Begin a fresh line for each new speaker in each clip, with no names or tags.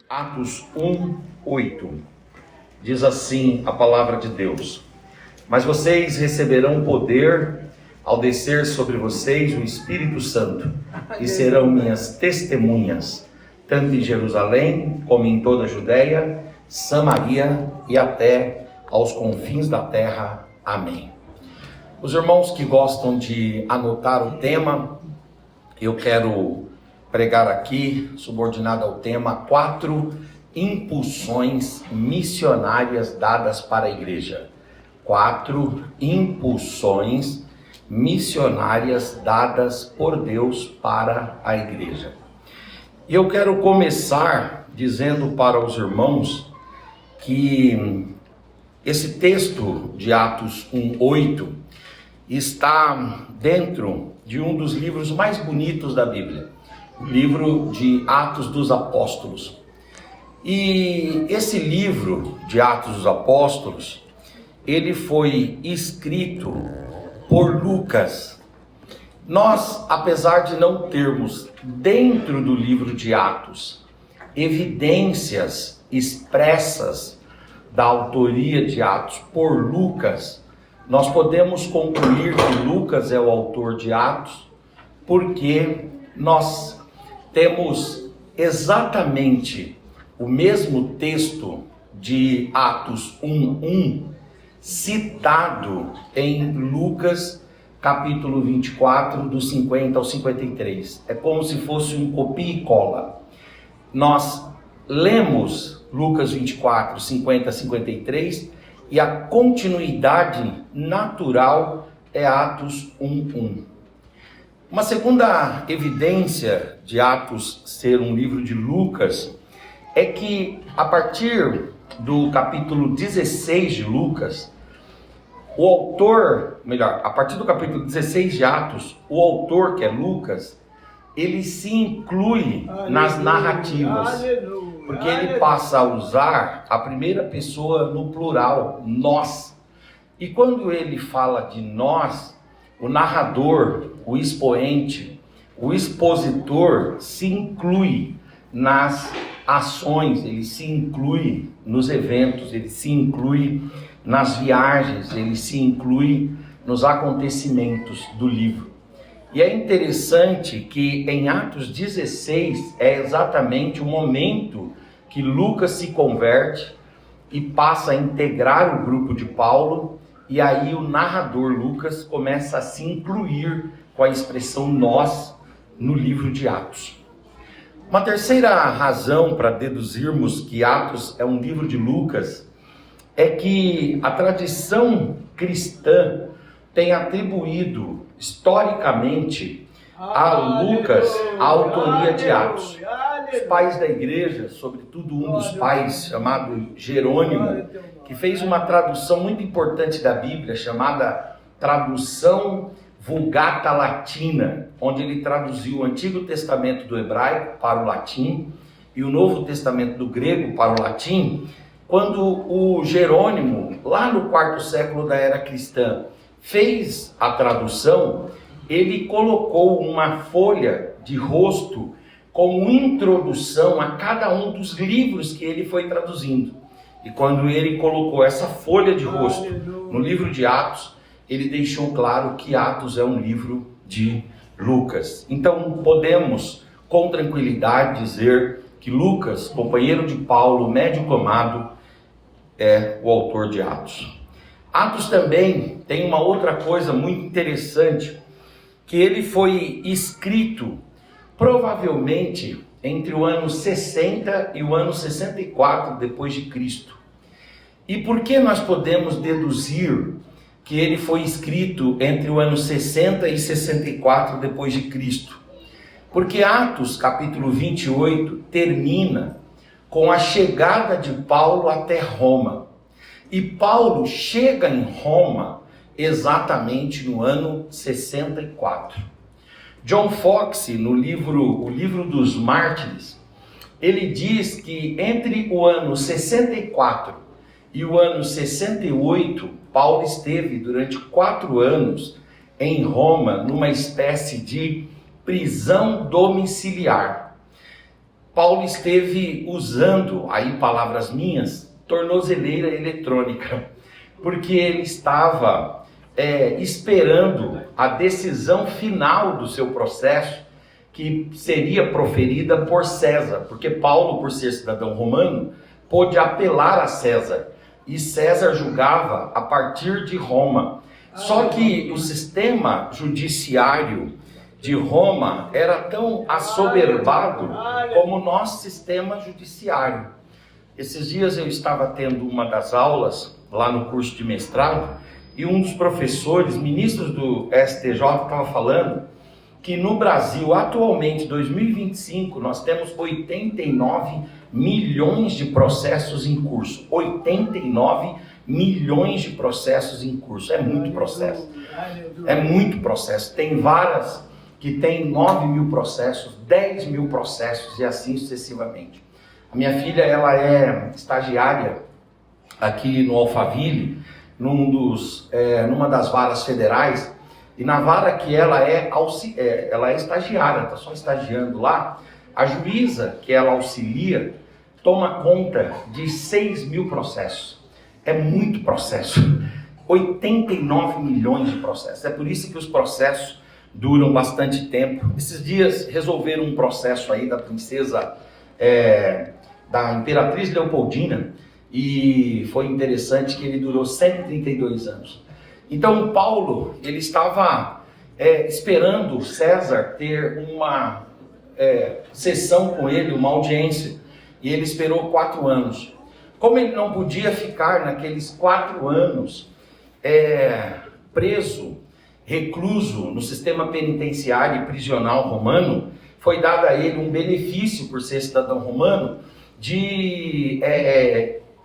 Atos 1:8 diz assim a palavra de Deus: mas vocês receberão poder ao descer sobre vocês o Espírito Santo, e serão minhas testemunhas, tanto em Jerusalém como em toda a Judéia, Samaria e até aos confins da terra. Amém. Os irmãos que gostam de anotar o tema, eu quero pregar aqui, subordinado ao tema, 4 impulsões missionárias dadas para a igreja. 4 impulsões missionárias dadas por Deus para a igreja. E eu quero começar dizendo para os irmãos que esse texto de Atos 1:8 está dentro de um dos livros mais bonitos da Bíblia, o livro de Atos dos Apóstolos. E esse livro de Atos dos Apóstolos, ele foi escrito por Lucas. Nós, apesar de não termos dentro do livro de Atos evidências expressas da autoria de Atos por Lucas, nós podemos concluir que Lucas é o autor de Atos, porque nós temos exatamente o mesmo texto de Atos 1:1 citado em Lucas capítulo 24, dos 50 ao 53. É como se fosse um copia e cola. Nós lemos Lucas 24, 50 a 53, e a continuidade natural é Atos 1:1. Uma segunda evidência de Atos ser um livro de Lucas é que a partir do capítulo 16 de Lucas, o autor, a partir do capítulo 16 de Atos, o autor, que é Lucas, ele se inclui nas narrativas, porque ele passa a usar a primeira pessoa no plural, nós. E quando ele fala de nós, o narrador, o expoente, o expositor se inclui nas ações, ele se inclui nos eventos, ele se inclui nas viagens, ele se inclui nos acontecimentos do livro. E é interessante que em Atos 16 é exatamente o momento que Lucas se converte e passa a integrar o grupo de Paulo, e aí o narrador Lucas começa a se incluir com a expressão nós no livro de Atos. Uma terceira razão para deduzirmos que Atos é um livro de Lucas é que a tradição cristã tem atribuído historicamente a Lucas a autoria de Atos. Os pais da igreja, sobretudo um dos pais chamado Jerônimo, que fez uma tradução muito importante da Bíblia chamada tradução Vulgata Latina, onde ele traduziu o Antigo Testamento do hebraico para o latim e o Novo Testamento do grego para o latim. Quando o Jerônimo, lá no 4º século da era cristã, fez a tradução, ele colocou uma folha de rosto como introdução a cada um dos livros que ele foi traduzindo. E quando ele colocou essa folha de rosto no livro de Atos, ele deixou claro que Atos é um livro de Lucas. Então podemos com tranquilidade dizer que Lucas, companheiro de Paulo, médico amado, é o autor de Atos. Atos também tem uma outra coisa muito interessante, que ele foi escrito provavelmente entre o ano 60 e o ano 64 depois de Cristo. E por que nós podemos deduzir que ele foi escrito entre o ano 60 e 64 depois de Cristo? Porque Atos capítulo 28 termina com a chegada de Paulo até Roma. E Paulo chega em Roma exatamente no ano 64. John Foxe, no livro O Livro dos Mártires, ele diz que entre o ano 64 e o ano 68, Paulo esteve durante 4 anos em Roma, numa espécie de prisão domiciliar. Paulo esteve usando, aí palavras minhas, tornozeleira eletrônica, porque ele estava esperando a decisão final do seu processo, que seria proferida por César, porque Paulo, por ser cidadão romano, pôde apelar a César, e César julgava a partir de Roma. Só que o sistema judiciário de Roma era tão assoberbado como o nosso sistema judiciário. Esses dias eu estava tendo uma das aulas lá no curso de mestrado, e um dos professores, ministros do STJ, estava falando que no Brasil, atualmente, 2025, nós temos 89 milhões de processos em curso. 89 milhões de processos em curso. É muito processo. É muito processo. Tem varas que tem 9 mil processos, 10 mil processos e assim sucessivamente. A minha filha, ela é estagiária aqui no Alphaville, numa das varas federais, e na vara que ela é estagiária, está só estagiando lá, a juíza que ela auxilia toma conta de 6 mil processos. É muito processo. 89 milhões de processos. É por isso que os processos duram bastante tempo. Esses dias resolveram um processo aí da princesa, da Imperatriz Leopoldina, e foi interessante que ele durou 132 anos. Então Paulo, ele estava esperando César ter uma sessão com ele, uma audiência, e ele esperou 4 anos. Como ele não podia ficar naqueles 4 anos preso, recluso no sistema penitenciário e prisional romano, foi dado a ele um benefício por ser cidadão romano de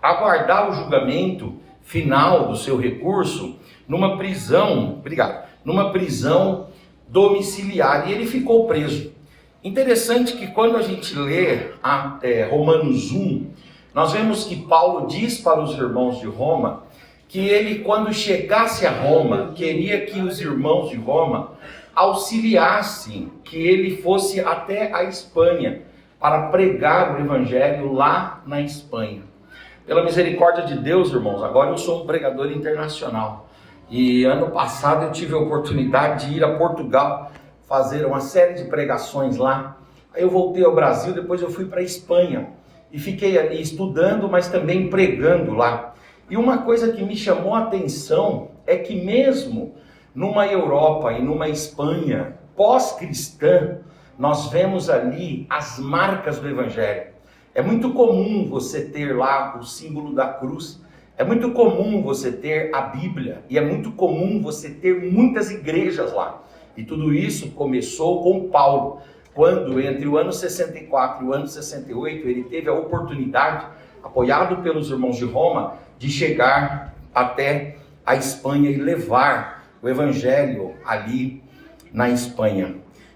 aguardar o julgamento final do seu recurso numa prisão domiciliar, e ele ficou preso. Interessante que quando a gente lê Romanos 1, nós vemos que Paulo diz para os irmãos de Roma que ele, quando chegasse a Roma, queria que os irmãos de Roma auxiliassem, que ele fosse até a Espanha para pregar o evangelho lá na Espanha. Pela misericórdia de Deus, irmãos, agora eu sou um pregador internacional. E ano passado eu tive a oportunidade de ir a Portugal, fazer uma série de pregações lá. Aí eu voltei ao Brasil, depois eu fui para a Espanha e fiquei ali estudando, mas também pregando lá. E uma coisa que me chamou a atenção é que mesmo numa Europa e numa Espanha pós-cristã, nós vemos ali as marcas do evangelho. É muito comum você ter lá o símbolo da cruz, é muito comum você ter a Bíblia, e é muito comum você ter muitas igrejas lá. E tudo isso começou com Paulo, quando entre o ano 64 e o ano 68, ele teve a oportunidade, apoiado pelos irmãos de Roma, de chegar até a Espanha e levar o evangelho ali na Espanha.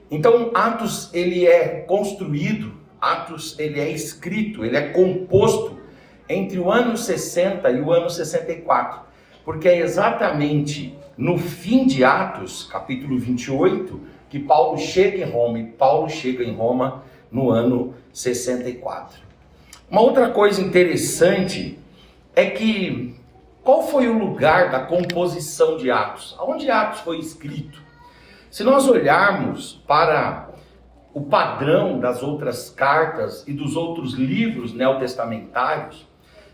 Então, Atos, ele é construído, Atos, ele é escrito, ele é composto entre o ano 60 e o ano 64, porque é exatamente no fim de Atos, capítulo 28, que Paulo chega em Roma, e Paulo chega em Roma no ano 64. Uma outra coisa interessante é que, qual foi o lugar da composição de Atos? Aonde Atos foi escrito? Se nós olharmos para o padrão das outras cartas e dos outros livros neotestamentários,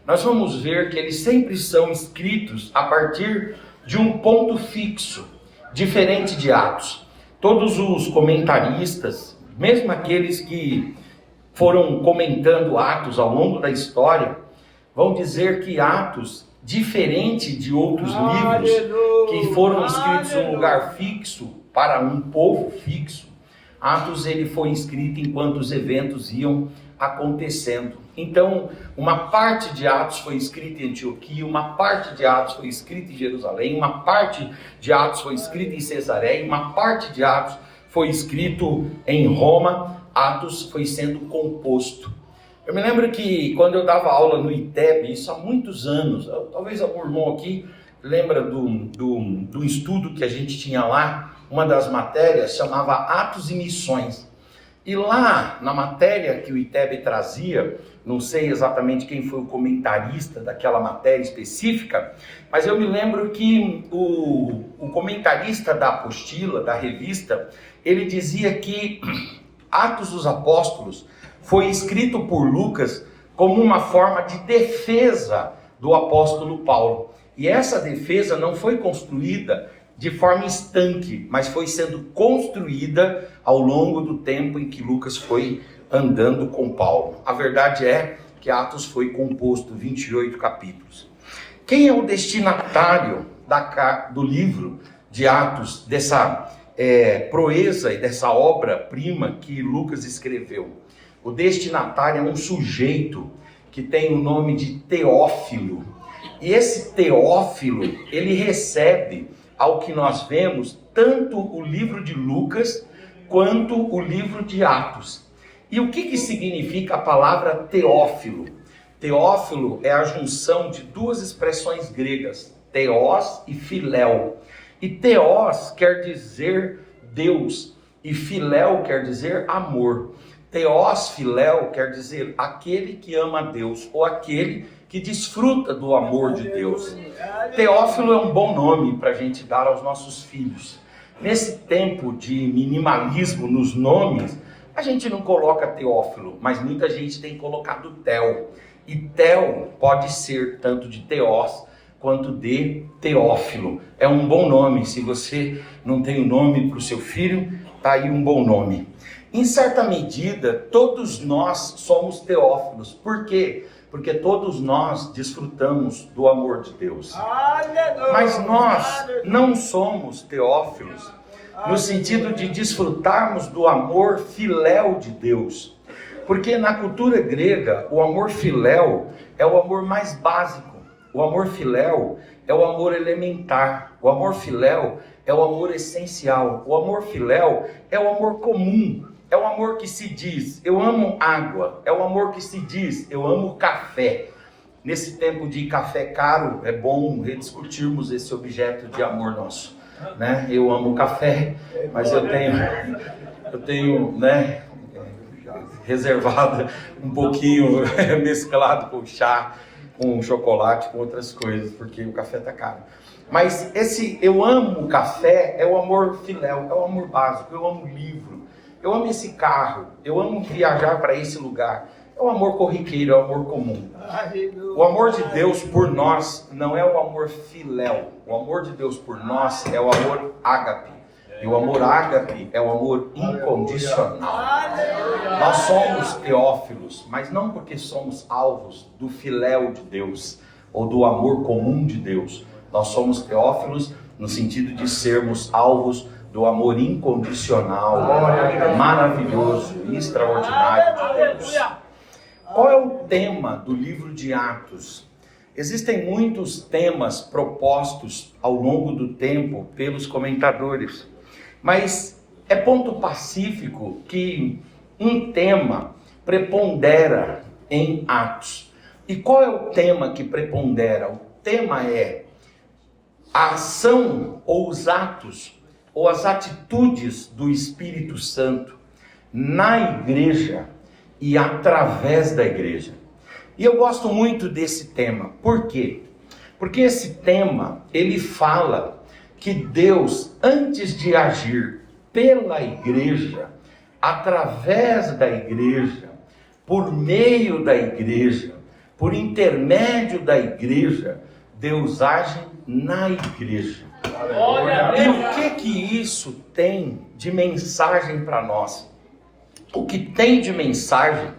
nós vamos ver que eles sempre são escritos a partir de um ponto fixo, diferente de Atos. Todos os comentaristas, mesmo aqueles que foram comentando Atos ao longo da história, vão dizer que Atos, diferente de outros livros que foram escritos em um lugar fixo, para um povo fixo, Atos ele foi escrito enquanto os eventos iam acontecendo. Então, uma parte de Atos foi escrita em Antioquia, uma parte de Atos foi escrita em Jerusalém, uma parte de Atos foi escrita em Cesareia, uma parte de Atos foi escrito em Roma. Atos foi sendo composto. Eu me lembro que quando eu dava aula no ITEB, isso há muitos anos, talvez algum irmão aqui lembra do estudo que a gente tinha lá? Uma das matérias chamava Atos e Missões. E lá, na matéria que o ITEB trazia, não sei exatamente quem foi o comentarista daquela matéria específica, mas eu me lembro que o comentarista da apostila, da revista, ele dizia que Atos dos Apóstolos foi escrito por Lucas como uma forma de defesa do apóstolo Paulo. E essa defesa não foi construída de forma estanque, mas foi sendo construída ao longo do tempo em que Lucas foi andando com Paulo. A verdade é que Atos foi composto 28 capítulos. Quem é o destinatário do livro de Atos, dessa proeza e dessa obra-prima que Lucas escreveu? O destinatário é um sujeito que tem o nome de Teófilo. E esse Teófilo, ele recebe, ao que nós vemos, tanto o livro de Lucas quanto o livro de Atos. E o que significa a palavra Teófilo? Teófilo é a junção de duas expressões gregas, Theos e Filéu. E Theos quer dizer Deus e Filéu quer dizer amor. Theos, Filéu quer dizer aquele que ama a Deus ou aquele que desfruta do amor de Deus. Teófilo é um bom nome para a gente dar aos nossos filhos. Nesse tempo de minimalismo nos nomes, a gente não coloca Teófilo, mas muita gente tem colocado Theo. E Theo pode ser tanto de Theos quanto de Teófilo. É um bom nome. Se você não tem um nome para o seu filho, está aí um bom nome. Em certa medida, todos nós somos Teófilos. Por quê? Porque todos nós desfrutamos do amor de Deus. Mas nós não somos Teófilos no sentido de desfrutarmos do amor filéu de Deus. Porque na cultura grega, o amor filéu é o amor mais básico. O amor filéu é o amor elementar. O amor filéu é o amor essencial. O amor filéu é o amor comum. É o amor que se diz, eu amo água. É o amor que se diz, eu amo café. Nesse tempo de café caro, é bom rediscutirmos esse objeto de amor nosso, né? Eu amo café, mas eu tenho, né, reservado um pouquinho mesclado com chá, com chocolate, com outras coisas, porque o café tá caro. Mas esse eu amo café é o amor filéu, é o amor básico. Eu amo livro. Eu amo esse carro, eu amo viajar para esse lugar. É o amor corriqueiro, é o amor comum. O amor de Deus por nós não é o amor filéu. O amor de Deus por nós é o amor ágape. E o amor ágape é o amor incondicional. Nós somos teófilos, mas não porque somos alvos do filéu de Deus ou do amor comum de Deus. Nós somos teófilos no sentido de sermos alvos do amor incondicional, maravilhoso e extraordinário de Deus. Qual é o tema do livro de Atos? Existem muitos temas propostos ao longo do tempo pelos comentadores, mas é ponto pacífico que um tema prepondera em Atos. E qual é o tema que prepondera? O tema é a ação ou os atos ou as atitudes do Espírito Santo na igreja e através da igreja. E eu gosto muito desse tema. Por quê? Porque esse tema, ele fala que Deus, antes de agir pela igreja, através da igreja, por meio da igreja, por intermédio da igreja, Deus age na igreja. E o que isso tem de mensagem para nós? O que tem de mensagem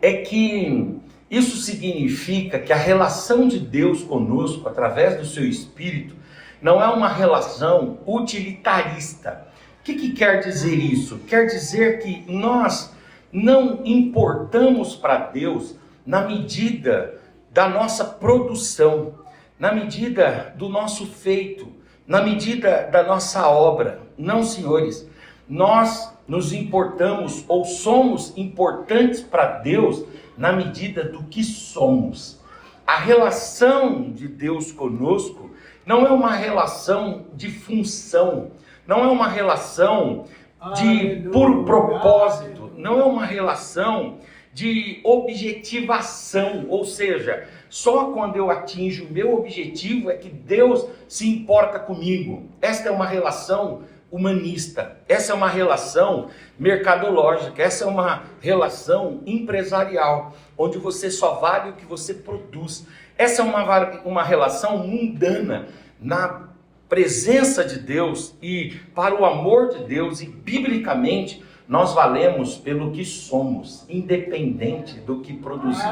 é que isso significa que a relação de Deus conosco, através do seu Espírito, não é uma relação utilitarista. O que quer dizer isso? Quer dizer que nós não importamos para Deus na medida da nossa produção, na medida do nosso feito, na medida da nossa obra. Não, senhores, nós nos importamos ou somos importantes para Deus na medida do que somos. A relação de Deus conosco não é uma relação de função, não é uma relação de puro propósito, não é uma relação de objetivação, ou seja, só quando eu atinjo o meu objetivo é que Deus se importa comigo. Esta é uma relação humanista, essa é uma relação mercadológica, essa é uma relação empresarial, onde você só vale o que você produz. Essa é uma relação mundana. Na presença de Deus e para o amor de Deus, e biblicamente nós valemos pelo que somos, independente do que produzimos.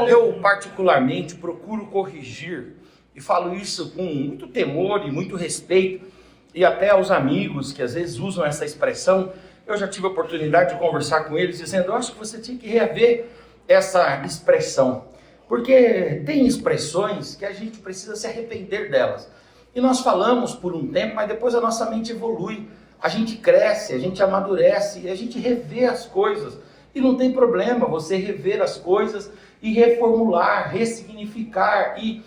Eu particularmente procuro corrigir, e falo isso com muito temor e muito respeito, e até aos amigos que às vezes usam essa expressão. Eu já tive a oportunidade de conversar com eles, dizendo: eu acho que você tinha que rever essa expressão, porque tem expressões que a gente precisa se arrepender delas. E nós falamos por um tempo, mas depois a nossa mente evolui, a gente cresce, a gente amadurece, e a gente revê as coisas. E não tem problema você rever as coisas e reformular, ressignificar e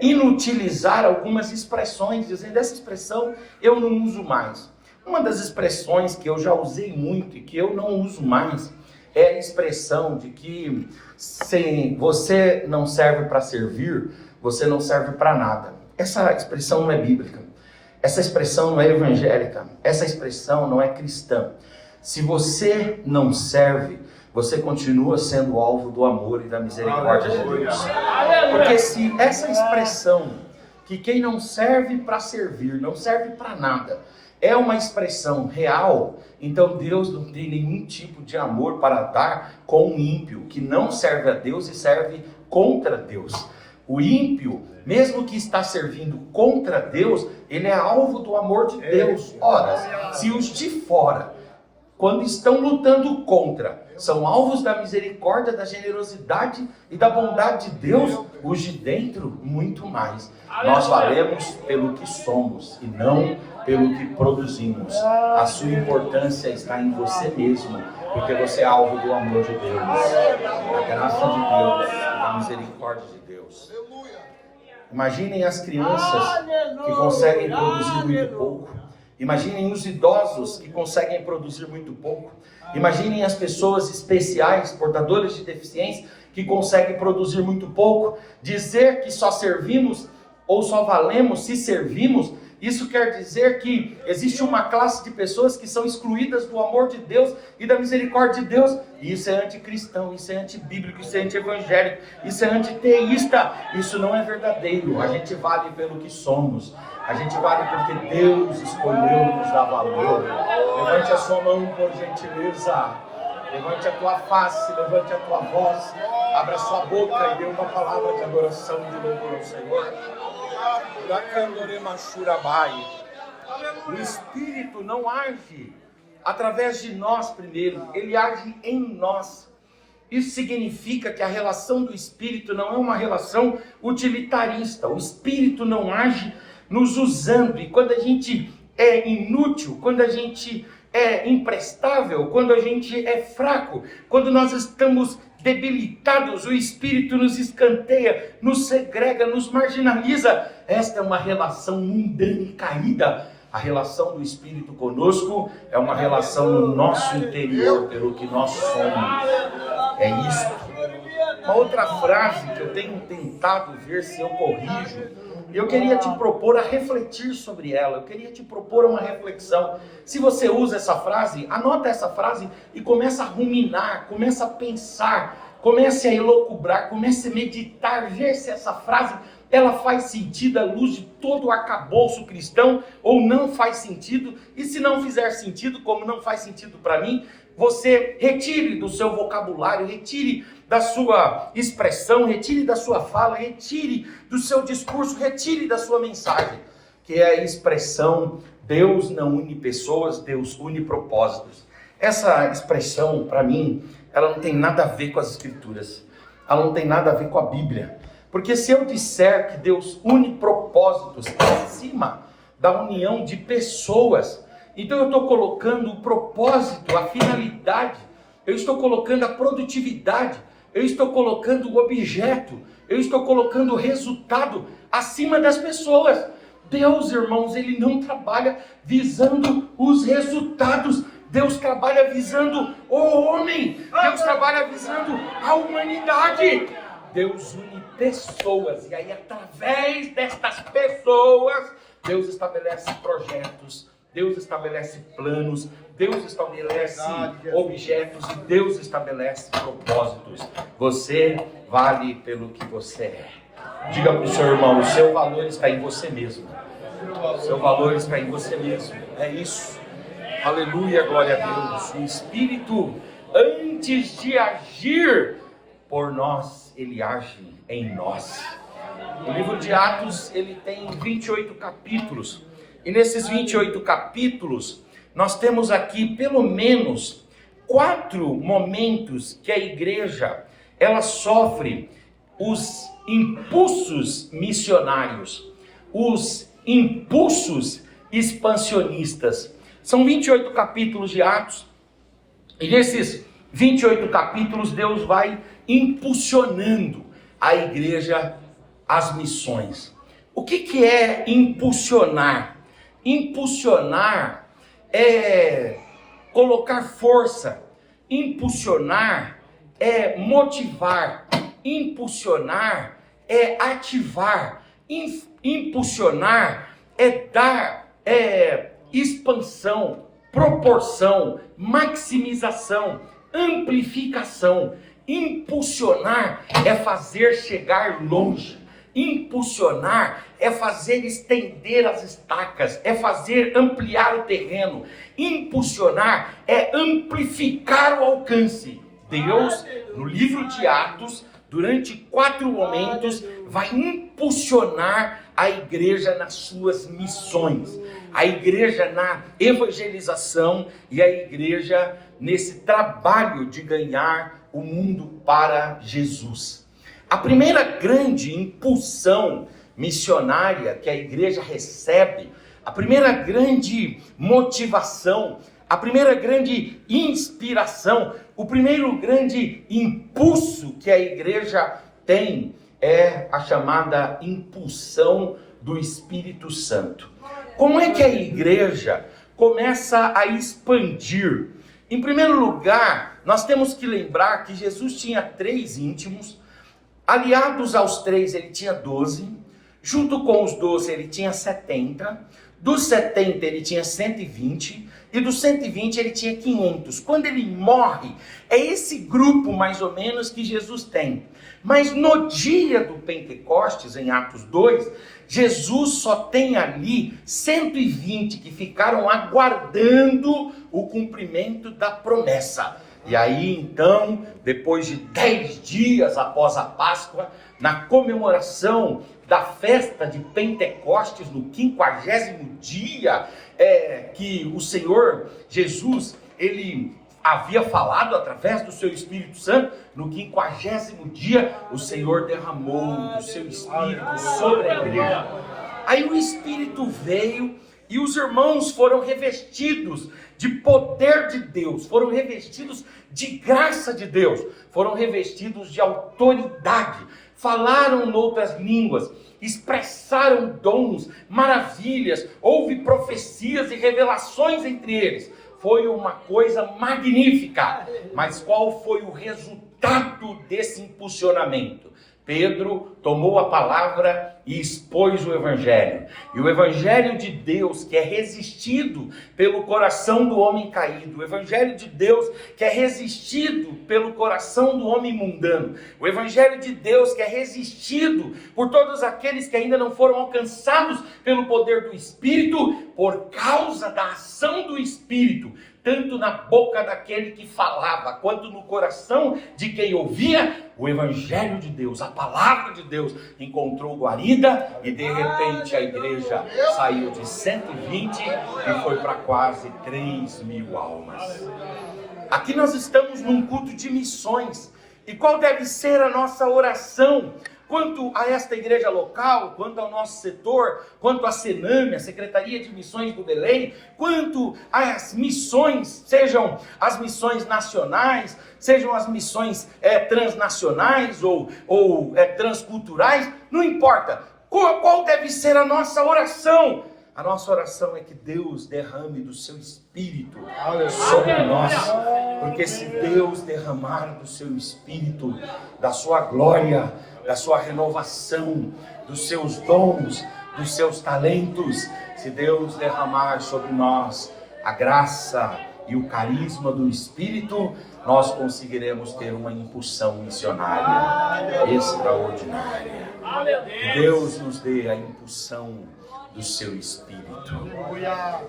inutilizar algumas expressões, dizendo: essa expressão eu não uso mais. Uma das expressões que eu já usei muito e que eu não uso mais é a expressão de que se você não serve para servir, você não serve para nada. Essa expressão não é bíblica, essa expressão não é evangélica, essa expressão não é cristã. Se você não serve, você continua sendo alvo do amor e da misericórdia de Deus. Porque se essa expressão, que quem não serve para servir, não serve para nada, é uma expressão real, então Deus não tem nenhum tipo de amor para dar com o ímpio, que não serve a Deus e serve contra Deus. O ímpio, mesmo que está servindo contra Deus, ele é alvo do amor de Deus. Ora, se os de fora, quando estão lutando contra, são alvos da misericórdia, da generosidade e da bondade de Deus, os de dentro, muito mais. Nós valemos pelo que somos e não pelo que produzimos. A sua importância está em você mesmo, porque você é alvo do amor de Deus, da graça de Deus e da misericórdia de Deus. Imaginem as crianças que conseguem produzir muito pouco. Imaginem os idosos que conseguem produzir muito pouco. Imaginem as pessoas especiais, portadoras de deficiência, que conseguem produzir muito pouco. Dizer que só servimos ou só valemos se servimos, isso quer dizer que existe uma classe de pessoas que são excluídas do amor de Deus e da misericórdia de Deus. E isso é anticristão, isso é antibíblico, isso é antievangélico, isso é antiteísta. Isso não é verdadeiro. A gente vale pelo que somos. A gente vale porque Deus escolheu nos dar valor. Levante a sua mão, por gentileza. Levante a tua face, levante a tua voz. Abra a sua boca e dê uma palavra de adoração e de louvor ao Senhor. O Espírito não age através de nós primeiro, ele age em nós. Isso significa que a relação do Espírito não é uma relação utilitarista. O Espírito não age nos usando, e quando a gente é inútil, quando a gente é imprestável, quando a gente é fraco, quando nós estamos debilitados, o Espírito nos escanteia, nos segrega, nos marginaliza. Esta é uma relação mundana e caída. A relação do Espírito conosco é uma relação no nosso interior, pelo que nós somos. É isso. Uma outra frase que eu tenho tentado ver se eu corrijo, eu queria te propor a refletir sobre ela, eu queria te propor uma reflexão. Se você usa essa frase, anota essa frase e começa a ruminar, começa a pensar, comece a elocubrar, comece a meditar, ver se essa frase ela faz sentido à luz de todo o arcabouço cristão ou não faz sentido. E se não fizer sentido, como não faz sentido para mim, você retire do seu vocabulário, retire da sua expressão, retire da sua fala, retire do seu discurso, retire da sua mensagem, que é a expressão: Deus não une pessoas, Deus une propósitos. Essa expressão, para mim, ela não tem nada a ver com as Escrituras, ela não tem nada a ver com a Bíblia, porque se eu disser que Deus une propósitos acima da união de pessoas, então eu estou colocando o propósito, a finalidade, eu estou colocando a produtividade, eu estou colocando o objeto, Eu estou colocando o resultado acima das pessoas. Deus, irmãos, Ele não trabalha visando os resultados. Deus trabalha visando o homem. Deus trabalha visando a humanidade. Deus une pessoas. E aí, através destas pessoas, Deus estabelece projetos. Deus estabelece planos. Deus estabelece objetos. E Deus estabelece propósitos. Você vale pelo que você é. Diga para o seu irmão, o seu valor está em você mesmo. O seu valor está em você mesmo. É isso. Aleluia, glória a Deus. O Espírito, antes de agir por nós, ele age em nós. O livro de Atos, ele tem 28 capítulos. E nesses 28 capítulos, nós temos aqui pelo menos 4 momentos que a igreja, ela sofre os impulsos missionários, os impulsos expansionistas. São 28 capítulos de Atos, e nesses 28 capítulos Deus vai impulsionando a igreja às missões. O que é impulsionar? Impulsionar é colocar força, impulsionar é motivar, impulsionar é ativar, impulsionar é dar expansão, proporção, maximização, amplificação. Impulsionar é fazer chegar longe. Impulsionar é fazer estender as estacas, é fazer ampliar o terreno. Impulsionar é amplificar o alcance. Deus, no livro de Atos, durante 4 momentos, vai impulsionar a igreja nas suas missões. A igreja na evangelização e a igreja nesse trabalho de ganhar o mundo para Jesus. A primeira grande impulsão missionária que a igreja recebe, a primeira grande motivação, a primeira grande inspiração, o primeiro grande impulso que a igreja tem é a chamada impulsão do Espírito Santo. Como é que a igreja começa a expandir? Em primeiro lugar, nós temos que lembrar que Jesus tinha 3 íntimos, aliados aos 3 ele tinha 12, junto com os 12 ele tinha 70, dos 70 ele tinha 120, e dos 120 ele tinha 500. Quando ele morre, é esse grupo mais ou menos que Jesus tem. Mas no dia do Pentecostes, em Atos 2, Jesus só tem ali 120 que ficaram aguardando o cumprimento da promessa. E aí então, depois de 10 dias após a Páscoa, na comemoração da festa de Pentecostes, no 50º dia, que o Senhor Jesus, ele havia falado através do seu Espírito Santo, no 50º dia, o Senhor derramou do seu Espírito sobre a igreja. Aí o Espírito veio e os irmãos foram revestidos de poder de Deus, foram revestidos de graça de Deus, foram revestidos de autoridade, falaram noutras línguas, expressaram dons, maravilhas, houve profecias e revelações entre eles. Foi uma coisa magnífica. Mas qual foi o resultado desse impulsionamento? Pedro tomou a palavra e expôs o Evangelho. E o Evangelho de Deus, que é resistido pelo coração do homem caído. O Evangelho de Deus, que é resistido pelo coração do homem mundano. O Evangelho de Deus, que é resistido por todos aqueles que ainda não foram alcançados pelo poder do Espírito, por causa da ação do Espírito, tanto na boca daquele que falava, quanto no coração de quem ouvia. O Evangelho de Deus, a palavra de Deus, encontrou guarida e de repente a igreja saiu de 120 e foi para quase 3.000 almas. Aqui nós estamos num culto de missões. E qual deve ser a nossa oração quanto a esta igreja local, quanto ao nosso setor, quanto à Sename, a Secretaria de Missões do Belém, quanto às missões, sejam as missões nacionais, sejam as missões transnacionais ou transculturais, não importa. Qual deve ser a nossa oração? A nossa oração é que Deus derrame do seu Espírito sobre nós. Porque se Deus derramar do seu Espírito, da sua glória, da sua renovação, dos seus dons, dos seus talentos, se Deus derramar sobre nós a graça e o carisma do Espírito, nós conseguiremos ter uma impulsão missionária extraordinária. Que Deus nos dê a impulsão do seu Espírito.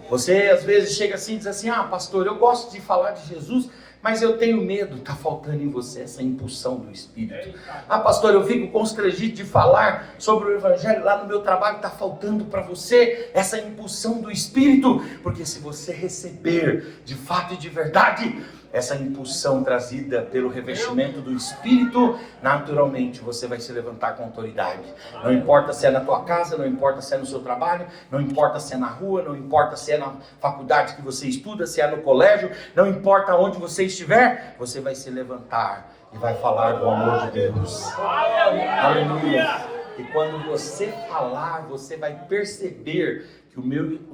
Você às vezes chega assim e diz assim: pastor, eu gosto de falar de Jesus, mas eu tenho medo. Está faltando em você essa impulsão do Espírito. Pastor, eu fico constrangido de falar sobre o Evangelho lá no meu trabalho. Está faltando para você essa impulsão do Espírito, porque se você receber de fato e de verdade essa impulsão trazida pelo revestimento do Espírito, naturalmente você vai se levantar com autoridade. Não importa se é na tua casa, não importa se é no seu trabalho, não importa se é na rua, não importa se é na faculdade que você estuda, se é no colégio, não importa onde você estiver, você vai se levantar e vai falar do amor de Deus. Aleluia! E quando você falar, você vai perceber que o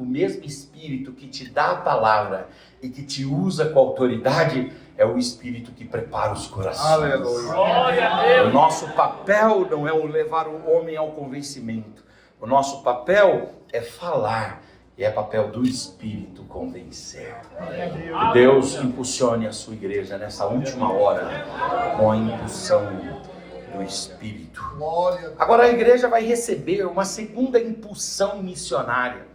mesmo Espírito que te dá a palavra e que te usa com autoridade é o Espírito que prepara os corações. Aleluia. O nosso papel não é levar o homem ao convencimento. O nosso papel é falar. E é papel do Espírito convencer. Que Deus impulsione a sua igreja nessa última hora com a impulsão do Espírito. Agora a igreja vai receber uma segunda impulsão missionária,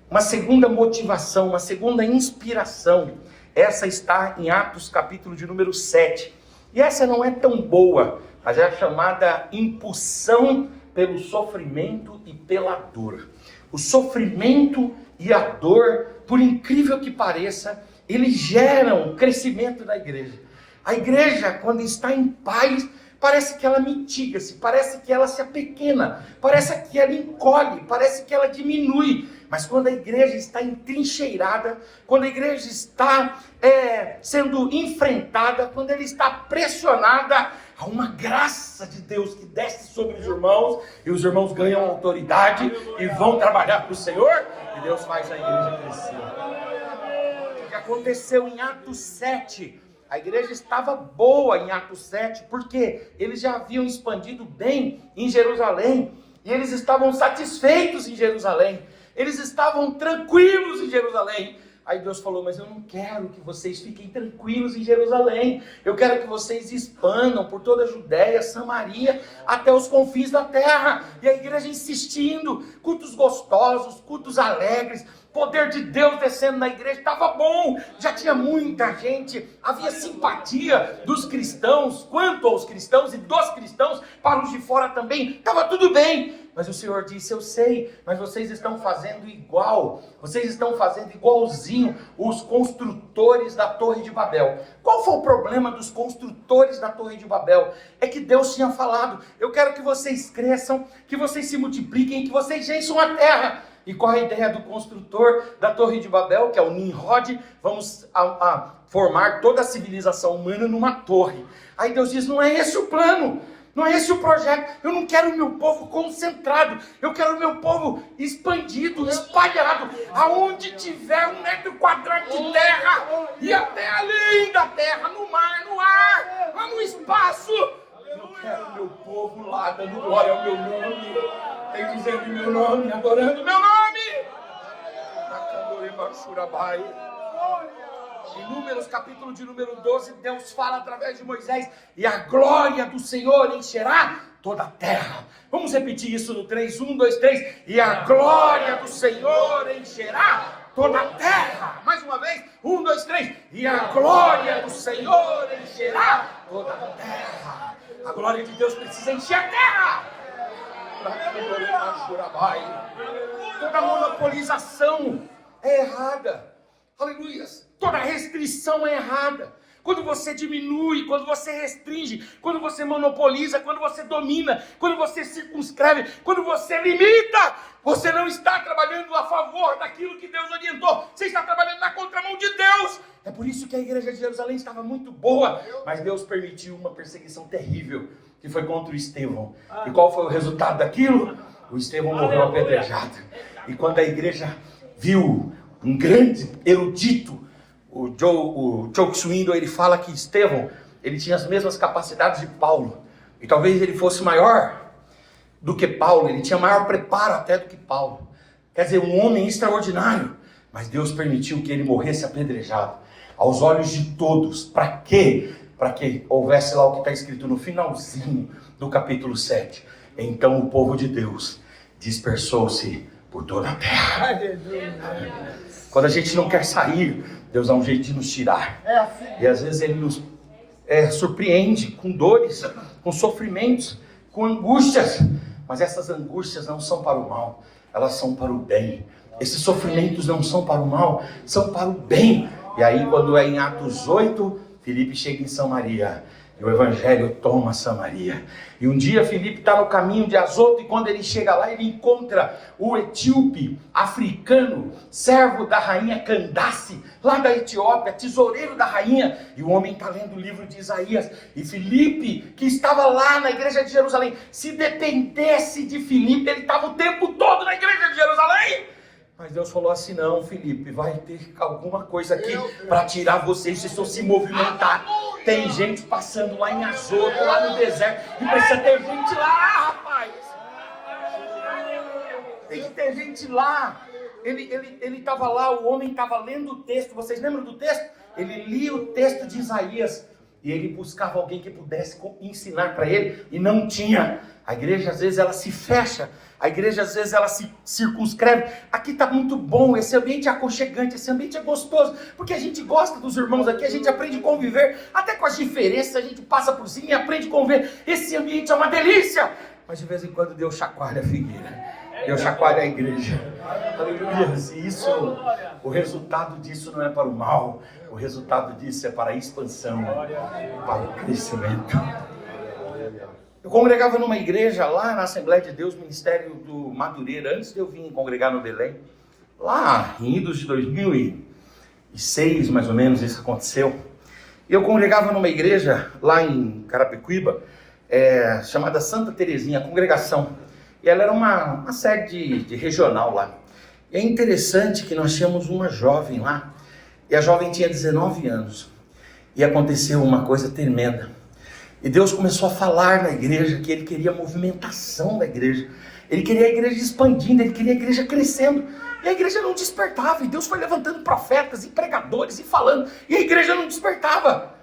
uma segunda motivação, uma segunda inspiração. Essa está em Atos capítulo de número 7. E essa não é tão boa, mas é a chamada impulsão pelo sofrimento e pela dor. O sofrimento e a dor, por incrível que pareça, eles geram crescimento da igreja. A igreja, quando está em paz, parece que ela mitiga-se, parece que ela se apequena, parece que ela encolhe, parece que ela diminui. Mas quando a igreja está entrincheirada, quando a igreja está sendo enfrentada, quando ela está pressionada, há uma graça de Deus que desce sobre os irmãos, e os irmãos ganham autoridade e vão trabalhar para o Senhor, e Deus faz a igreja crescer. O que aconteceu em Atos 7? A igreja estava boa em Atos 7, porque eles já haviam expandido bem em Jerusalém, e eles estavam satisfeitos em Jerusalém, eles estavam tranquilos em Jerusalém. Aí Deus falou: mas eu não quero que vocês fiquem tranquilos em Jerusalém, eu quero que vocês expandam por toda a Judéia, Samaria, até os confins da terra. E a igreja insistindo, cultos gostosos, cultos alegres, poder de Deus descendo na igreja, estava bom, já tinha muita gente, havia simpatia dos cristãos, quanto aos cristãos e dos cristãos para os de fora também, estava tudo bem. Mas o Senhor disse: eu sei, mas vocês estão fazendo igual, vocês estão fazendo igualzinho os construtores da Torre de Babel. Qual foi o problema dos construtores da Torre de Babel? É que Deus tinha falado: eu quero que vocês cresçam, que vocês se multipliquem, que vocês encham a terra. E qual é a ideia do construtor da Torre de Babel, que é o Nimrod? Vamos formar toda a civilização humana numa torre. Aí Deus diz: não é esse o plano, não é esse o projeto. Eu não quero o meu povo concentrado, eu quero o meu povo expandido, espalhado, aonde tiver 1 metro quadrado de terra, e até além da terra, no mar, no ar, lá no espaço. Eu quero o meu povo lá, dando glória ao meu nome, dizendo meu nome, adorando meu nome. Em Números, capítulo de número 12, Deus fala através de Moisés: e a glória do Senhor encherá toda a terra. Vamos repetir isso no 3, 1, 2, 3. E a glória do Senhor encherá toda a terra. Mais uma vez, 1, 2, 3. E a glória do Senhor encherá toda a terra. A glória de Deus precisa encher a terra. Toda monopolização é errada. Aleluia. Toda restrição é errada. quando você diminui, quando você restringe, quando você monopoliza, quando você domina, quando você circunscreve, quando você limita, você não está trabalhando a favor daquilo que Deus orientou, você está trabalhando na contramão de Deus. É por isso que a igreja de Jerusalém estava muito boa, mas Deus permitiu uma perseguição terrível, que foi contra o Estevão. E qual foi o resultado daquilo? O Estevão morreu apedrejado. E quando a igreja viu um grande erudito, o Joe Swindon, ele fala que Estevão, ele tinha as mesmas capacidades de Paulo. E talvez ele fosse maior do que Paulo, ele tinha maior preparo até do que Paulo. Quer dizer, um homem extraordinário. Mas Deus permitiu que ele morresse apedrejado. Aos olhos de todos. Para quê? Para que houvesse lá o que está escrito no finalzinho do capítulo 7. Então o povo de Deus dispersou-se por toda a terra. Quando a gente não quer sair, Deus dá um jeito de nos tirar. E às vezes Ele nos surpreende com dores, com sofrimentos, com angústias. Mas essas angústias não são para o mal, elas são para o bem. Esses sofrimentos não são para o mal, são para o bem. E aí quando é em Atos 8, Filipe chega em Samaria. E o evangelho toma Samaria. E um dia Filipe está no caminho de Azoto. E quando ele chega lá, ele encontra o etíope, africano, servo da rainha Candace, lá da Etiópia, tesoureiro da rainha. E o homem está lendo o livro de Isaías. E Filipe, que estava lá na igreja de Jerusalém, se dependesse de Filipe, ele estava o tempo todo na igreja de Jerusalém. Mas Deus falou assim: não, Filipe, vai ter alguma coisa aqui para tirar vocês estão se movimentar. Tem gente passando lá em Azoto, lá no deserto, e precisa ter gente lá, rapaz. Tem que ter gente lá. Ele estava lá, o homem estava lendo o texto. Vocês lembram do texto? Ele lia o texto de Isaías e ele buscava alguém que pudesse ensinar para ele, e não tinha. A igreja às vezes ela se fecha, a igreja às vezes ela se circunscreve. Aqui está muito bom, esse ambiente é aconchegante, esse ambiente é gostoso, porque a gente gosta dos irmãos aqui, a gente aprende a conviver, até com as diferenças a gente passa por cima e aprende a conviver. Esse ambiente é uma delícia, mas de vez em quando Deus chacoalha a figueira, Deus chacoalha a igreja. Aleluia. E isso, o resultado disso não é para o mal, o resultado disso é para a expansão, para o crescimento. Eu congregava numa igreja lá na Assembleia de Deus, Ministério do Madureira, antes de eu vir congregar no Belém. Lá em idos de 2006, mais ou menos, isso aconteceu. Eu congregava numa igreja lá em Carapicuíba, chamada Santa Terezinha, a congregação. E ela era uma sede de regional lá. E é interessante que nós tínhamos uma jovem lá, e a jovem tinha 19 anos. E aconteceu uma coisa tremenda. E Deus começou a falar na igreja que Ele queria a movimentação da igreja. Ele queria a igreja expandindo, Ele queria a igreja crescendo. E a igreja não despertava. E Deus foi levantando profetas e pregadores e falando. E a igreja não despertava.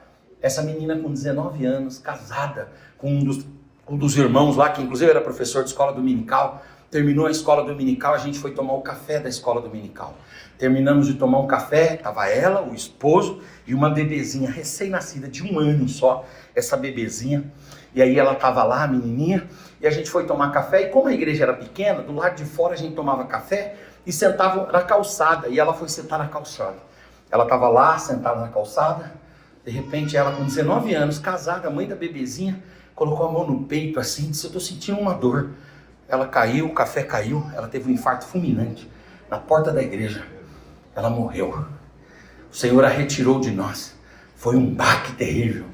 Essa menina com 19 anos, casada com um dos irmãos lá, que inclusive era professor de escola dominical. Terminou a escola dominical, a gente foi tomar o café da escola dominical. Terminamos de tomar um café, estava ela, o esposo e uma bebezinha recém-nascida de 1 ano só, essa bebezinha. E aí ela estava lá, a menininha, e a gente foi tomar café. E como a igreja era pequena, do lado de fora a gente tomava café e sentava na calçada. E ela foi sentar na calçada. Ela estava lá, sentada na calçada. De repente ela com 19 anos, casada, mãe da bebezinha, colocou a mão no peito assim, disse: eu estou sentindo uma dor. Ela caiu, o café caiu, ela teve um infarto fulminante na porta da igreja. Ela morreu. O Senhor a retirou de nós. Foi um baque terrível.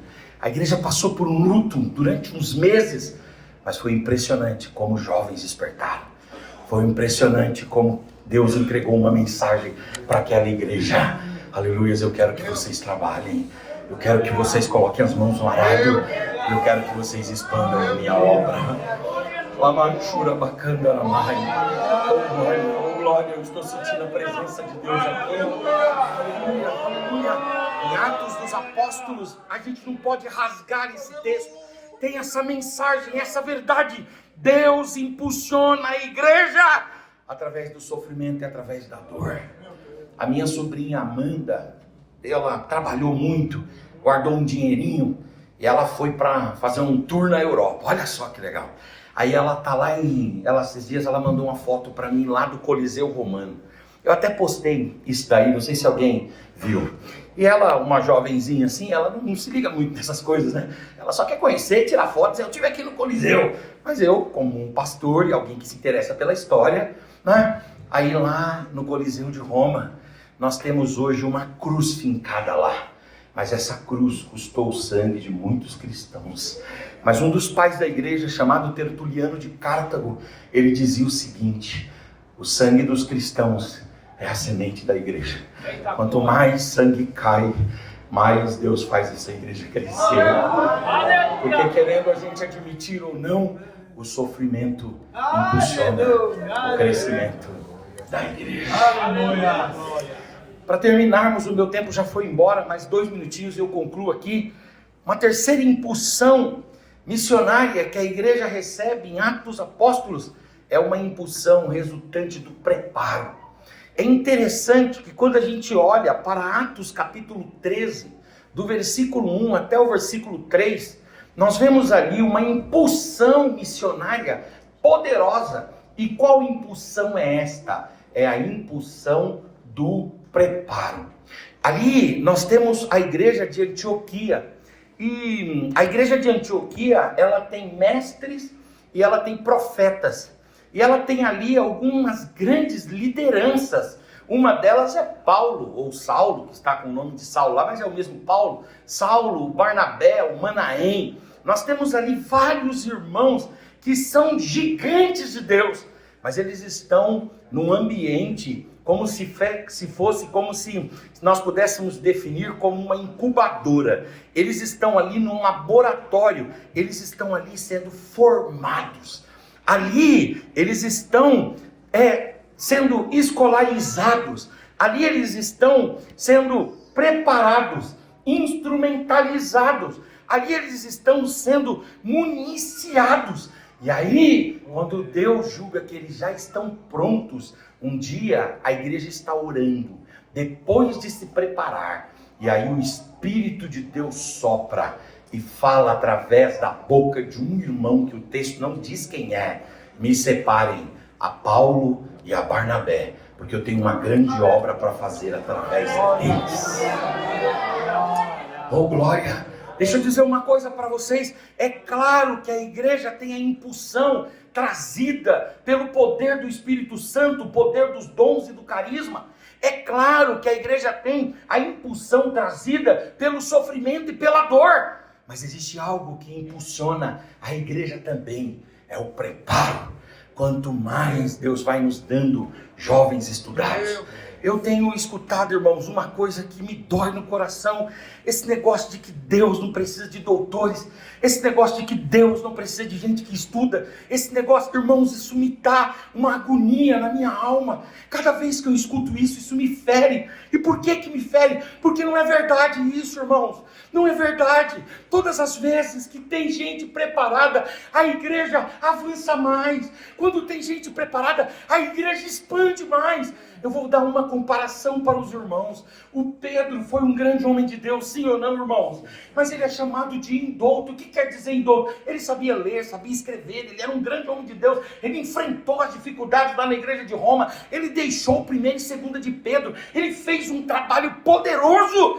A igreja passou por um luto durante uns meses, mas foi impressionante como os jovens despertaram. Foi impressionante como Deus entregou uma mensagem para aquela igreja. Aleluias, eu quero que vocês trabalhem. Eu quero que vocês coloquem as mãos no arado. Eu quero que vocês expandam a minha obra. Lamachura bacana na mãe. Oh glória, eu estou sentindo a presença de Deus aqui. Aleluia, aleluia. Em Atos dos Apóstolos, a gente não pode rasgar esse texto. Tem essa mensagem, essa verdade. Deus impulsiona a igreja através do sofrimento e através da dor. A minha sobrinha Amanda, ela trabalhou muito, guardou um dinheirinho e ela foi para fazer um tour na Europa. Olha só que legal. Aí ela tá lá esses dias ela mandou uma foto para mim lá do Coliseu Romano. Eu até postei isso daí, não sei se alguém viu. E ela, uma jovenzinha assim, ela não se liga muito nessas coisas, né? Ela só quer conhecer, tirar fotos. Eu estive aqui no Coliseu. Mas eu, como um pastor e alguém que se interessa pela história, né? Aí lá no Coliseu de Roma, nós temos hoje uma cruz fincada lá. Mas essa cruz custou o sangue de muitos cristãos. Mas um dos pais da igreja, chamado Tertuliano de Cartago, ele dizia o seguinte: o sangue dos cristãos é a semente da igreja. Quanto mais sangue cai, mais Deus faz essa igreja crescer. Porque querendo a gente admitir ou não, o sofrimento impulsiona o crescimento da igreja. Para terminarmos, o meu tempo já foi embora, mais 2 minutinhos eu concluo aqui. Uma terceira impulsão missionária que a igreja recebe em Atos Apóstolos é uma impulsão resultante do preparo. É interessante que quando a gente olha para Atos capítulo 13, do versículo 1 até o versículo 3, nós vemos ali uma impulsão missionária poderosa. E qual impulsão é esta? É a impulsão do preparo. Ali nós temos a igreja de Antioquia. E a igreja de Antioquia, ela tem mestres e ela tem profetas. E ela tem ali algumas grandes lideranças. Uma delas é Paulo, ou Saulo, que está com o nome de Saulo lá, mas é o mesmo Paulo. Saulo, o Barnabé, o Manaém. Nós temos ali vários irmãos que são gigantes de Deus. Mas eles estão num ambiente como se fosse, como se nós pudéssemos definir como uma incubadora. Eles estão ali num laboratório, eles estão ali sendo formados. Ali eles estão sendo escolarizados, ali eles estão sendo preparados, instrumentalizados, ali eles estão sendo municiados. E aí, quando Deus julga que eles já estão prontos, um dia a igreja está orando, depois de se preparar, e aí o Espírito de Deus sopra e fala através da boca de um irmão, que o texto não diz quem é: me separem a Paulo e a Barnabé, porque eu tenho uma grande obra para fazer através deles. Oh, glória! Deixa eu dizer uma coisa para vocês. É claro que a igreja tem a impulsão trazida pelo poder do Espírito Santo, o poder dos dons e do carisma. É claro que a igreja tem a impulsão trazida pelo sofrimento e pela dor. Mas existe algo que impulsiona a igreja também, é o preparo. Quanto mais Deus vai nos dando jovens estudados. Eu tenho escutado, irmãos, uma coisa que me dói no coração. Esse negócio de que Deus não precisa de doutores. Esse negócio de que Deus não precisa de gente que estuda. Esse negócio, irmãos, isso me dá uma agonia na minha alma. Cada vez que eu escuto isso, isso me fere. E por que me fere? Porque não é verdade isso, irmãos. Não é verdade. Todas as vezes que tem gente preparada, a igreja avança mais. Quando tem gente preparada, a igreja expande mais. Eu vou dar uma comparação para os irmãos. O Pedro foi um grande homem de Deus, sim ou não, irmãos? Mas ele é chamado de indouto. O que quer dizer indouto? Ele sabia ler, sabia escrever, ele era um grande homem de Deus. Ele enfrentou as dificuldades lá na igreja de Roma. Ele deixou 1ª e 2ª de Pedro. Ele fez um trabalho poderoso.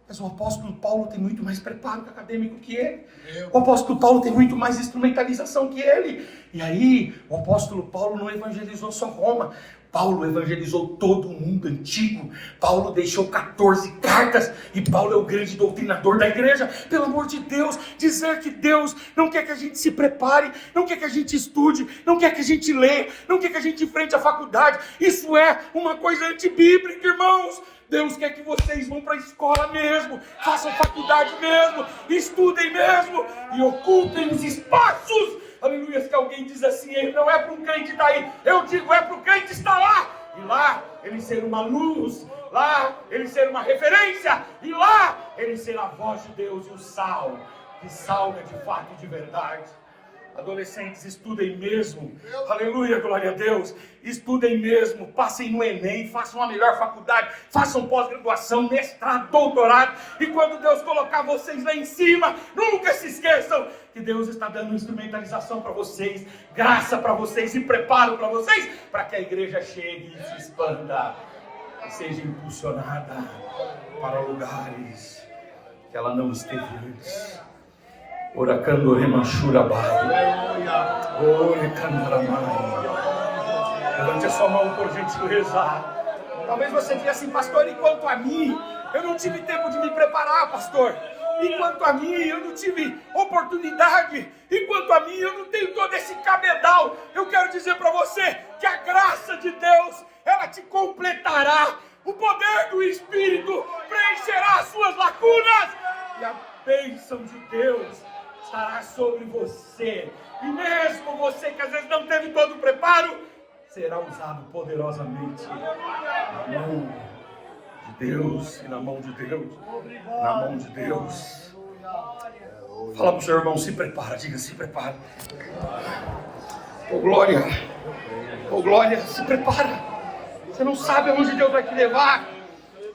Mas o apóstolo Paulo tem muito mais preparo acadêmico que ele. O apóstolo Paulo tem muito mais instrumentalização que ele. E aí, o apóstolo Paulo não evangelizou só Roma. Paulo evangelizou todo o mundo antigo. Paulo deixou 14 cartas. E Paulo é o grande doutrinador da igreja. Pelo amor de Deus, dizer que Deus não quer que a gente se prepare, não quer que a gente estude, não quer que a gente leia, não quer que a gente enfrente a faculdade. Isso é uma coisa antibíblica, irmãos. Deus quer que vocês vão para a escola mesmo, façam faculdade mesmo, estudem mesmo e ocupem os espaços. Aleluia, que alguém diz assim, ele não é para um crente estar aí, eu digo é para o crente estar lá. E lá ele ser uma luz, lá ele ser uma referência, e lá ele ser a voz de Deus e o sal, que salga de fato e de verdade.
Adolescentes, estudem mesmo. Aleluia, glória a Deus. Estudem mesmo, passem no Enem, façam a melhor faculdade, façam pós-graduação, mestrado, doutorado. E quando Deus colocar vocês lá em cima, nunca se esqueçam que Deus está dando instrumentalização para vocês, graça para vocês e preparo para vocês, para que a igreja chegue e se expanda e seja impulsionada para lugares que ela não esteve antes. Oracando remachurabai. Orecandaramai. Levante a sua mão por gentileza. Talvez você diga assim, pastor, enquanto a mim, eu não tive tempo de me preparar, pastor. Enquanto a mim, eu não tive oportunidade. Enquanto a mim, eu não tenho todo esse cabedal. Eu quero dizer para você que a graça de Deus, ela te completará. O poder do Espírito preencherá as suas lacunas. E a bênção de Deus estará sobre você. E mesmo você que às vezes não teve todo o preparo, será usado poderosamente na mão de Deus e na mão de Deus. Na mão de Deus. Fala para o seu irmão, se prepara, diga, se prepara. Oh glória, se prepara. Você não sabe aonde Deus vai te levar.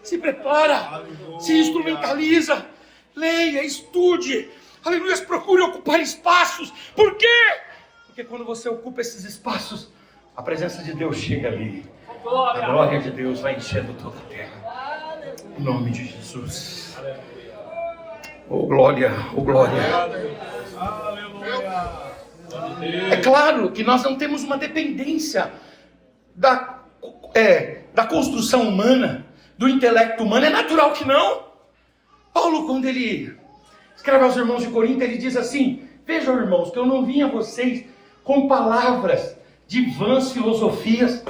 Se prepara, se instrumentaliza, leia, estude. Aleluia, procure ocupar espaços. Por quê? Porque quando você ocupa esses espaços, a presença de Deus chega ali. A glória de Deus vai enchendo toda a terra. Em nome de Jesus. Oh glória, oh glória. É claro que nós não temos uma dependência da construção humana, do intelecto humano. É natural que não. Paulo, quando ele escreve aos irmãos de Corinto, ele diz assim: vejam, irmãos, que eu não vim a vocês com palavras de vãs filosofias,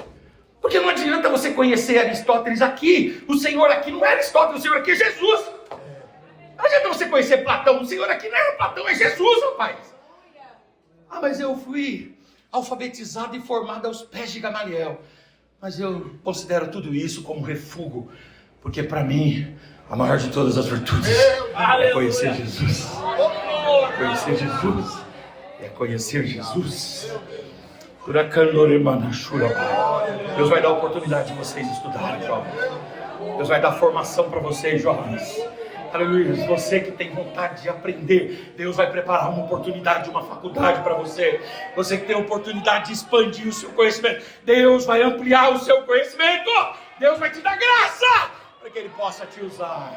porque não adianta você conhecer Aristóteles aqui. O Senhor aqui não é Aristóteles, o Senhor aqui é Jesus. Não adianta você conhecer Platão, o Senhor aqui não é Platão, é Jesus, rapaz. Ah, mas eu fui alfabetizado e formado aos pés de Gamaliel. Mas eu considero tudo isso como refúgio, porque para mim a maior de todas as virtudes é conhecer Jesus. É conhecer Jesus. É conhecer Jesus. Deus vai dar oportunidade de vocês estudarem, jovens. Deus vai dar formação para vocês, jovens. Aleluia. Você que tem vontade de aprender, Deus vai preparar uma oportunidade de uma faculdade para você. Você que tem a oportunidade de expandir o seu conhecimento, Deus vai ampliar o seu conhecimento. Deus vai te dar graça para que Ele possa te usar.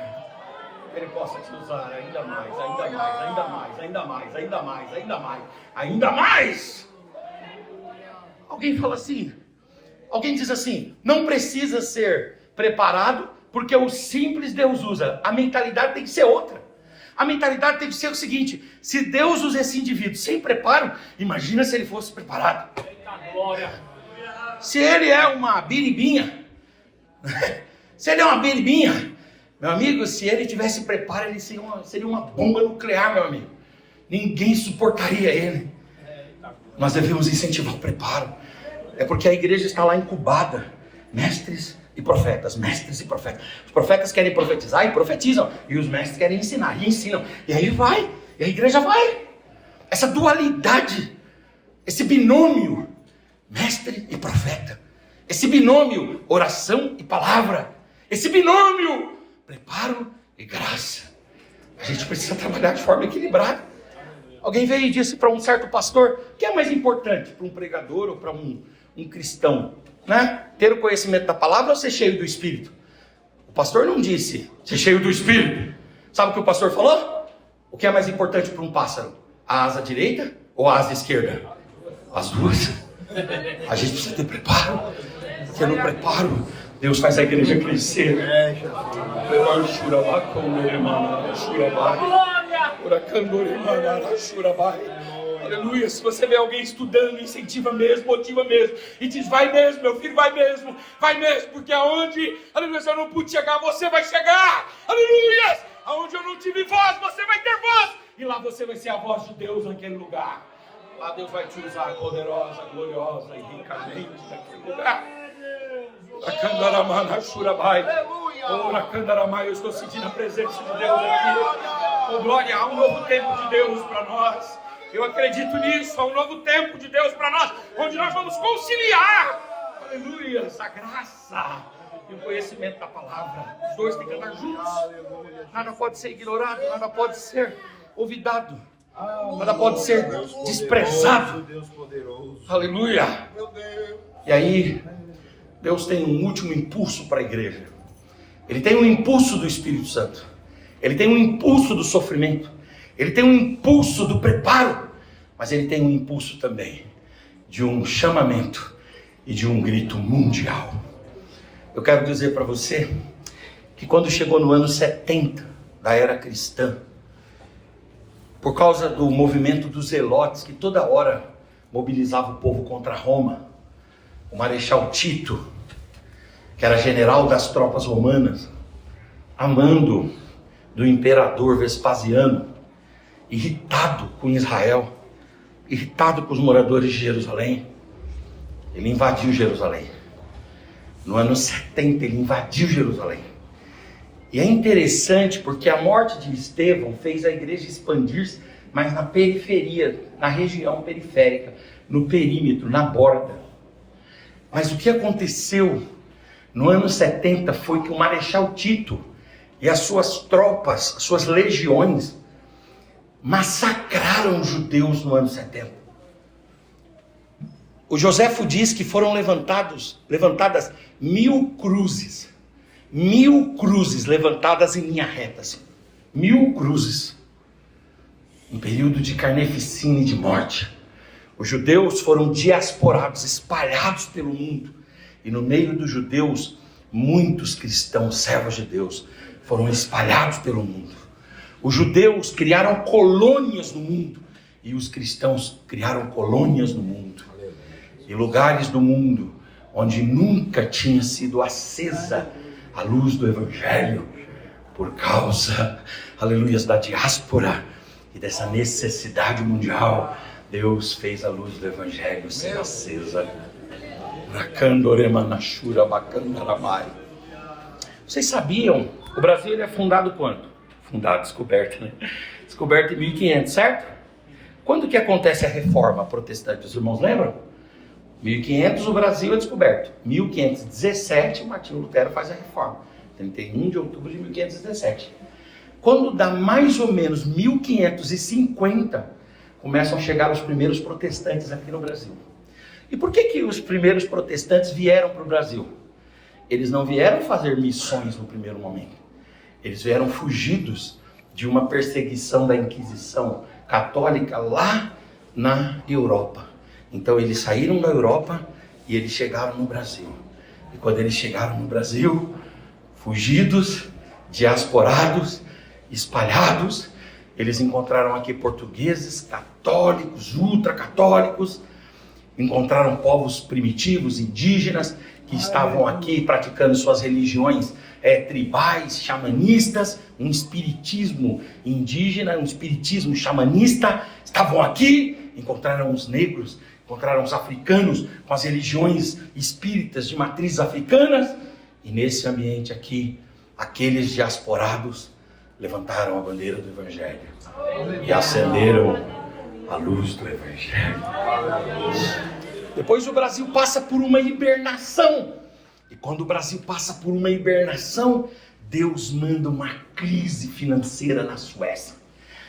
Ele possa te usar ainda mais, ainda mais, ainda mais, ainda mais, ainda mais, ainda mais, ainda mais. Alguém fala assim, alguém diz assim: não precisa ser preparado, porque o simples Deus usa. A mentalidade tem que ser outra. A mentalidade tem que ser o seguinte: se Deus usa esse indivíduo sem preparo, imagina se ele fosse preparado. Se ele é uma biribinha, se ele é uma biribinha, meu amigo, se ele tivesse preparo, ele seria uma bomba nuclear, meu amigo. Ninguém suportaria ele. Nós devemos incentivar o preparo. É porque a igreja está lá incubada. Mestres e profetas, mestres e profetas. Os profetas querem profetizar e profetizam. E os mestres querem ensinar e ensinam. E aí vai, e a igreja vai. Essa dualidade, esse binômio, mestre e profeta. Esse binômio, oração e palavra. Esse binômio, preparo e graça. A gente precisa trabalhar de forma equilibrada. Alguém veio e disse para um certo pastor: o que é mais importante para um pregador ou para um cristão, né? Ter o conhecimento da palavra ou ser cheio do Espírito? O pastor não disse ser cheio do Espírito. Sabe o que o pastor falou? O que é mais importante para um pássaro? A asa direita ou a asa esquerda? As duas. A gente precisa ter preparo, porque no preparo Deus faz a igreja crescer. Aleluia. Se você vê alguém estudando, incentiva mesmo, motiva mesmo, e diz: vai mesmo, meu filho, vai mesmo, porque aonde, aleluia, eu não pude chegar, você vai chegar. Aleluia. Aonde eu não tive voz, você vai ter voz, e lá você vai ser a voz de Deus naquele lugar. Lá Deus vai te usar poderosa, gloriosa e ricamente naquele lugar. Eu estou sentindo a presença de Deus aqui. Oh glória, há um novo tempo de Deus para nós. Eu acredito nisso. Há um novo tempo de Deus para nós, onde nós vamos conciliar, aleluia, essa graça e o conhecimento da palavra. Os dois têm que andar juntos. Nada pode ser ignorado, nada pode ser olvidado, nada pode ser desprezado. Aleluia. E aí, Deus tem um último impulso para a igreja. Ele tem um impulso do Espírito Santo. Ele tem um impulso do sofrimento. Ele tem um impulso do preparo. Mas ele tem um impulso também de um chamamento e de um grito mundial. Eu quero dizer para você que quando chegou no ano 70 da era cristã, por causa do movimento dos zelotes, que toda hora mobilizava o povo contra Roma, o Marechal Tito, que era general das tropas romanas, a mando do imperador Vespasiano, irritado com Israel, irritado com os moradores de Jerusalém, ele invadiu Jerusalém. No ano 70 ele invadiu Jerusalém. E é interessante porque a morte de Estevão fez a igreja expandir-se, mas na periferia, na região periférica, no perímetro, na borda. Mas o que aconteceu no ano 70 foi que o Marechal Tito e as suas tropas, as suas legiões, massacraram os judeus no ano 70. O Joséfo diz que foram levantadas 1000 cruzes. 1000 cruzes levantadas em linha reta. Assim. 1000 cruzes. Um período de carneficina e de morte. Os judeus foram diasporados, espalhados pelo mundo. E no meio dos judeus, muitos cristãos, servos de Deus, foram espalhados pelo mundo. Os judeus criaram colônias no mundo. E os cristãos criaram colônias no mundo. E lugares do mundo onde nunca tinha sido acesa a luz do Evangelho. Por causa, aleluia, da diáspora e dessa necessidade mundial, Deus fez a luz do Evangelho ser acesa. Vocês sabiam? O Brasil ele é fundado quando? Descoberto, né? Descoberto em 1500, certo? Quando que acontece a reforma protestante? Os irmãos lembram? 1500 o Brasil é descoberto. 1517 Martinho Lutero faz a reforma. 31 de outubro de 1517. Quando dá mais ou menos 1550, começam a chegar os primeiros protestantes aqui no Brasil. E por que os primeiros protestantes vieram para o Brasil? Eles não vieram fazer missões no primeiro momento. Eles vieram fugidos de uma perseguição da Inquisição católica lá na Europa. Então eles saíram da Europa e eles chegaram no Brasil. E quando eles chegaram no Brasil, fugidos, diasporados, espalhados, eles encontraram aqui portugueses, católicos, ultracatólicos, encontraram povos primitivos, indígenas, que estavam aqui praticando suas religiões tribais, xamanistas, um espiritismo indígena, um espiritismo xamanista, estavam aqui, encontraram os negros, encontraram os africanos com as religiões espíritas de matrizes africanas, e nesse ambiente aqui, aqueles diasporados levantaram a bandeira do Evangelho e acenderam a luz do Evangelho. Depois o Brasil passa por uma hibernação. E quando o Brasil passa por uma hibernação, Deus manda uma crise financeira na Suécia.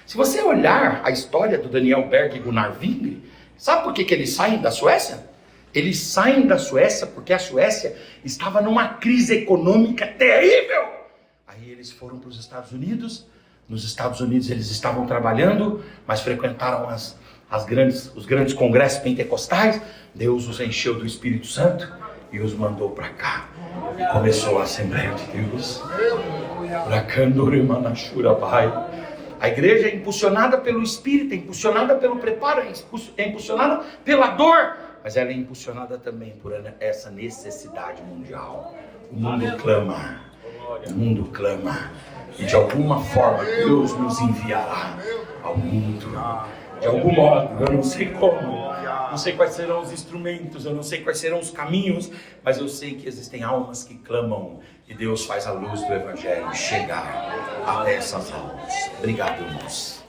Se você olhar a história do Daniel Berg e Gunnar Wingre, sabe por que eles saem da Suécia? Eles saem da Suécia porque a Suécia estava numa crise econômica terrível. Aí eles foram para os Estados Unidos. Nos Estados Unidos eles estavam trabalhando, mas frequentaram os grandes congressos pentecostais. Deus os encheu do Espírito Santo e os mandou para cá. E começou a Assembleia de Deus. A igreja é impulsionada pelo Espírito, é impulsionada pelo preparo, é impulsionada pela dor, mas ela é impulsionada também por essa necessidade mundial. O mundo clama, e de alguma forma Deus nos enviará ao mundo. De algum modo, eu não sei como, não sei quais serão os instrumentos, eu não sei quais serão os caminhos, mas eu sei que existem almas que clamam e Deus faz a luz do Evangelho chegar até essas almas. Obrigado, irmãos.